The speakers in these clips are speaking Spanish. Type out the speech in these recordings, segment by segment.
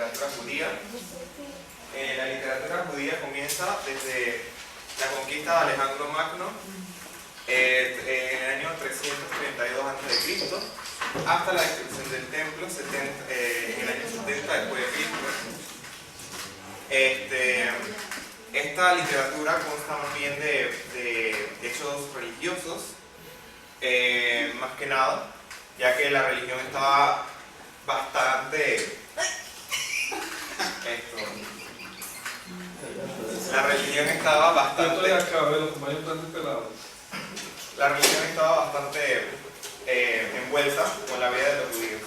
literatura judía. La literatura judía comienza desde la conquista de Alejandro Magno en el año 332 a.C. hasta la destrucción del templo en el año 70 después de Cristo. Esta literatura consta más bien de hechos religiosos, más que nada, ya que la religión estaba bastante... La religión estaba bastante... La religión estaba bastante envuelta con la vida de los judíos.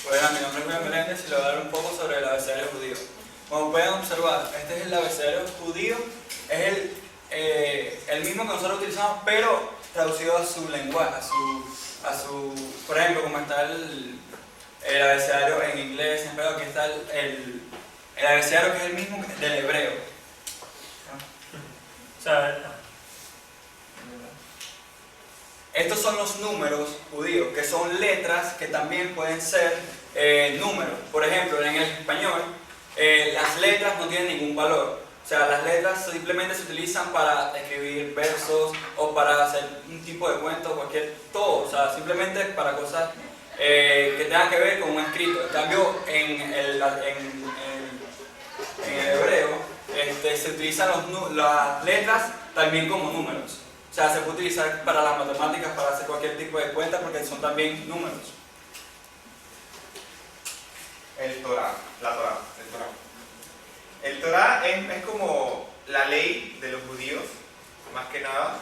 Bueno, mi nombre es Juan Meléndez y le voy a dar un poco sobre el abecedario judío. Como pueden observar, este es el abecedario judío, es el mismo que nosotros utilizamos, pero traducido a su lenguaje, por ejemplo, como está el abecedario en inglés, en español, aquí está el abecedario que es el mismo del hebreo. Estos son los números judíos, que son letras que también pueden ser números. Por ejemplo, en el español, las letras no tienen ningún valor. O sea, las letras simplemente se utilizan para escribir versos o para hacer un tipo de cuento, todo. O sea, simplemente para cosas que tengan que ver con un escrito. En cambio, en el hebreo, se utilizan las letras también como números. O sea, se puede utilizar para las matemáticas, para hacer cualquier tipo de cuenta, porque son también números. El Torá. El Torá es como la ley de los judíos, más que nada.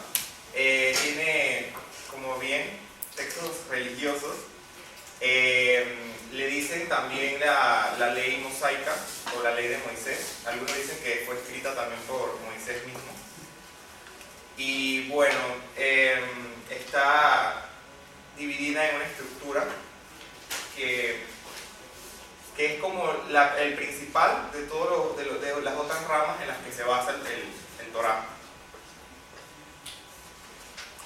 Tiene, como bien, textos religiosos. Le dicen también la ley mosaica o la ley de Moisés. Algunos dicen que fue escrita también por Moisés mismo. Y bueno, está dividida en una estructura que es como el principal de todas de las otras ramas en las que se basa el Torá.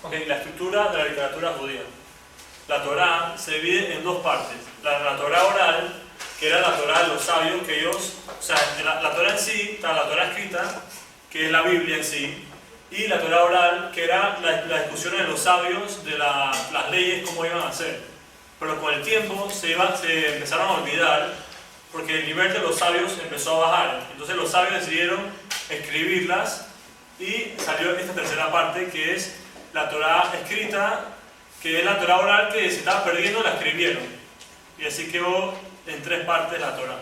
Ok, la estructura de la literatura judía. La Torá se divide en dos partes. La Torá oral, que era la Torá de los sabios, que ellos, o sea, la Torá en sí, está la Torá escrita, que es la Biblia en sí, y la Torá oral, que era la discusión de los sabios de las leyes, cómo iban a ser. Pero con el tiempo se empezaron a olvidar, porque el nivel de los sabios empezó a bajar. Entonces los sabios decidieron escribirlas y salió esta tercera parte, que es la Torá escrita, que es la Torá oral, que se estaba perdiendo, la escribieron. Y así quedó en tres partes la Torá.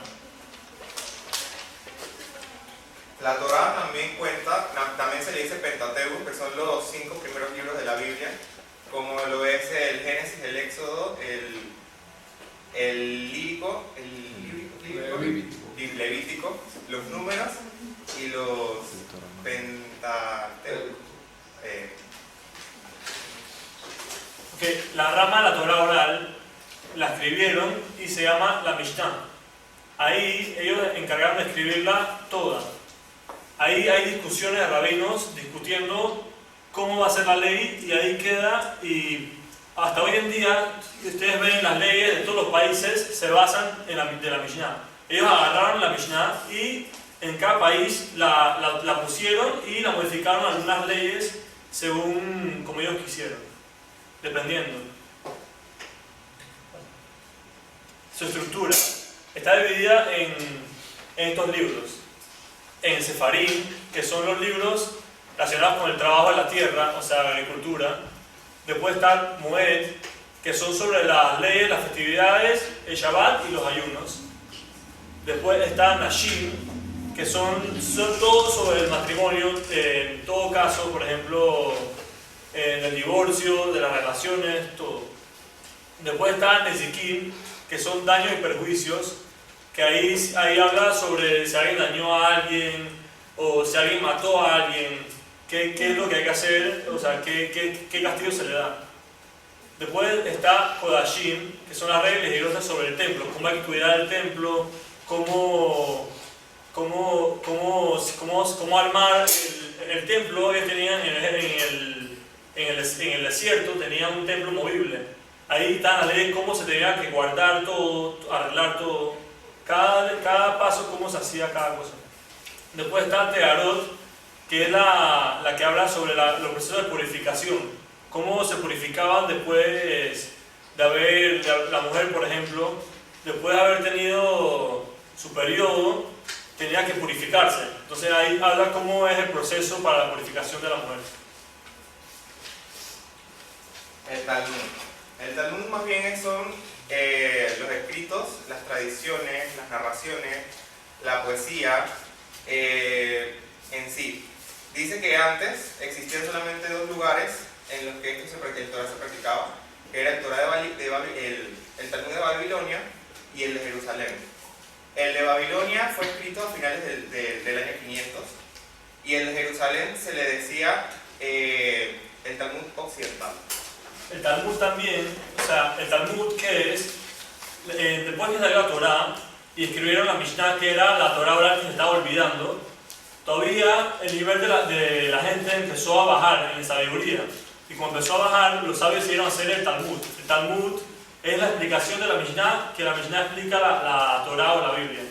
La Torá también se le dice Pentateuco, que son los 5 primeros libros de la Biblia, como lo es el Génesis, el Éxodo, el Levítico, los Números y los Pentateuco. Okay, la rama de la Torá oral la escribieron y se llama la Mishnah. Ahí ellos encargaron de escribirla toda. Ahí hay discusiones de rabinos discutiendo cómo va a ser la ley, y ahí queda. Y hasta hoy en día, ustedes ven las leyes de todos los países se basan en la Mishnah. Ellos agarraron la Mishnah y en cada país la pusieron y la modificaron algunas leyes según como ellos quisieron, dependiendo. Su estructura está dividida en estos libros. En Sefarim, que son los libros relacionados con el trabajo de la tierra, o sea, la agricultura. Después está Moed, que son sobre las leyes, las festividades, el Shabbat y los ayunos. Después está Nashim, que son todos sobre el matrimonio, en todo caso, por ejemplo, en el divorcio, de las relaciones, todo. Después está Nezikim, que son daños y perjuicios, que ahí habla sobre si alguien dañó a alguien o si alguien mató a alguien, qué es lo que hay que hacer, o sea, qué castigo se le da. Después está Kodashim, que son las reglas religiosas sobre el templo, cómo hay que cuidar el templo, cómo armar el templo. Ellos tenían en el desierto, tenían un templo movible. ahí está la ley de cómo se tenía que guardar todo, arreglar todo, cada paso, cómo se hacía cada cosa. Después está Tearot, que es la que habla sobre los procesos de purificación, cómo se purificaban después de haber, la mujer por ejemplo, después de haber tenido su periodo, tenía que purificarse. Entonces ahí habla cómo es el proceso para la purificación de la mujer. El Talmud. El Talmud más bien son los escritos, las tradiciones, las narraciones, la poesía en sí. Dice que antes existían solamente dos lugares en los que el Torah se practicaba, que era el el Talmud de Babilonia y el de Jerusalén. El de Babilonia fue escrito a finales del año 500 y el de Jerusalén se le decía el Talmud occidental. El Talmud también, o sea, el Talmud que es, después que salió la Torah y escribieron la Mishnah, que era la Torah oral que se estaba olvidando, todavía el nivel de la gente empezó a bajar en sabiduría. Y cuando empezó a bajar, los sabios decidieron hacer el Talmud. El Talmud es la explicación de la Mishnah, que la Mishnah explica la Torah o la Biblia.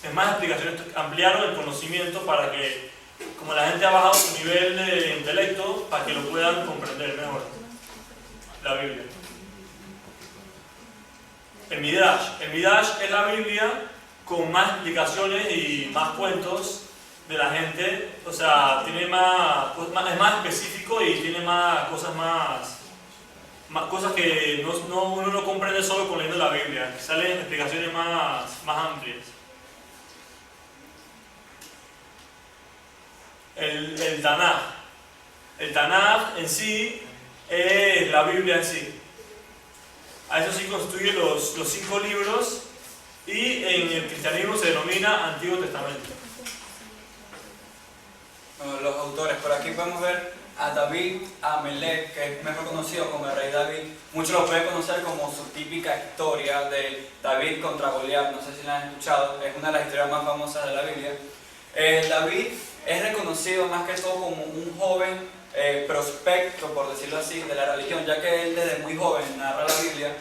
Es más explicaciones, ampliaron el conocimiento para que, como la gente ha bajado su nivel de intelecto, para que lo puedan comprender mejor, la Biblia. El Midrash es la Biblia con más explicaciones y más cuentos de la gente, o sea, tiene es más específico y tiene más cosas cosas que uno no comprende solo con leyendo la Biblia, salen explicaciones más amplias. El Tanaj. El Tanaj en sí es la Biblia en sí. A eso sí constituye los 5 libros y en el cristianismo se denomina Antiguo Testamento. Los autores, por aquí podemos ver a David Amelech, que es mejor conocido como el rey David. Muchos lo pueden conocer como su típica historia de David contra Goliat, no sé si la han escuchado, es una de las historias más famosas de la Biblia. David es reconocido más que todo como un joven prospecto, por decirlo así, de la religión, ya que él desde muy joven narra la Biblia,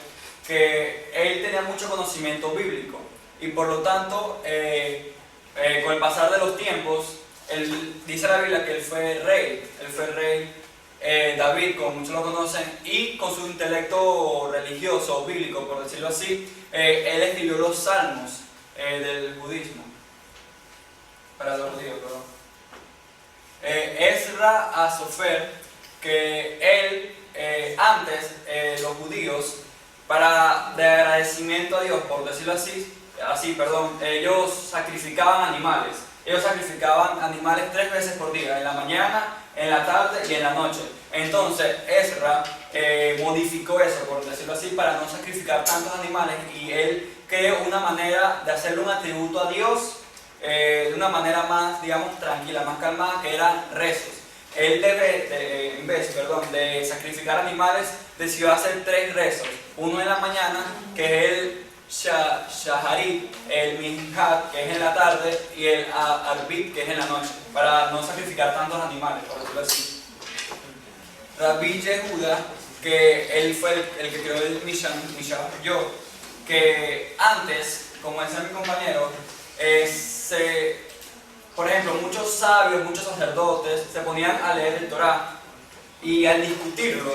que él tenía mucho conocimiento bíblico y por lo tanto, con el pasar de los tiempos, dice la Biblia que él fue rey, David, como muchos lo conocen, y con su intelecto religioso, bíblico, por decirlo así, él escribió los salmos del budismo, para los judíos, perdón. Ezra Asofer, que él, antes, los judíos, de agradecimiento a Dios, por decirlo así, ellos sacrificaban animales. Ellos sacrificaban animales 3 veces por día, en la mañana, en la tarde y en la noche. Entonces Ezra modificó eso, por decirlo así, para no sacrificar tantos animales, y él creó una manera de hacerle un atributo a Dios de una manera más, digamos, tranquila, más calmada, que eran rezos. Él en vez de sacrificar animales, decidió hacer 3 rezos. Uno en la mañana, que es el Shaharit, el Minhat, que es en la tarde, y el Arbit, que es en la noche, para no sacrificar tantos animales, por decirlo así. Rabbi Yehuda, que él fue el que creó el Mishnayot, que antes, como decía mi compañero, por ejemplo, muchos sabios, muchos sacerdotes se ponían a leer el Torah y al discutirlo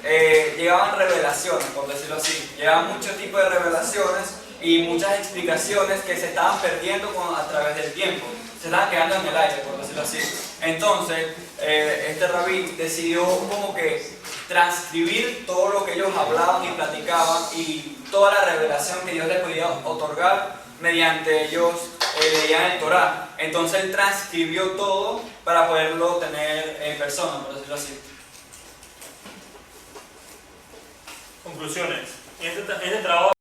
llegaban revelaciones, por decirlo así. Llegaban muchos tipos de revelaciones y muchas explicaciones que se estaban perdiendo a través del tiempo. Se estaban quedando en el aire, por decirlo así. Entonces, este rabí decidió como que transcribir todo lo que ellos hablaban y platicaban y toda la revelación que Dios les podía otorgar mediante ellos leían el Torah. Entonces él transcribió todo para poderlo tener en persona, por decirlo así. Conclusiones. En este trabajo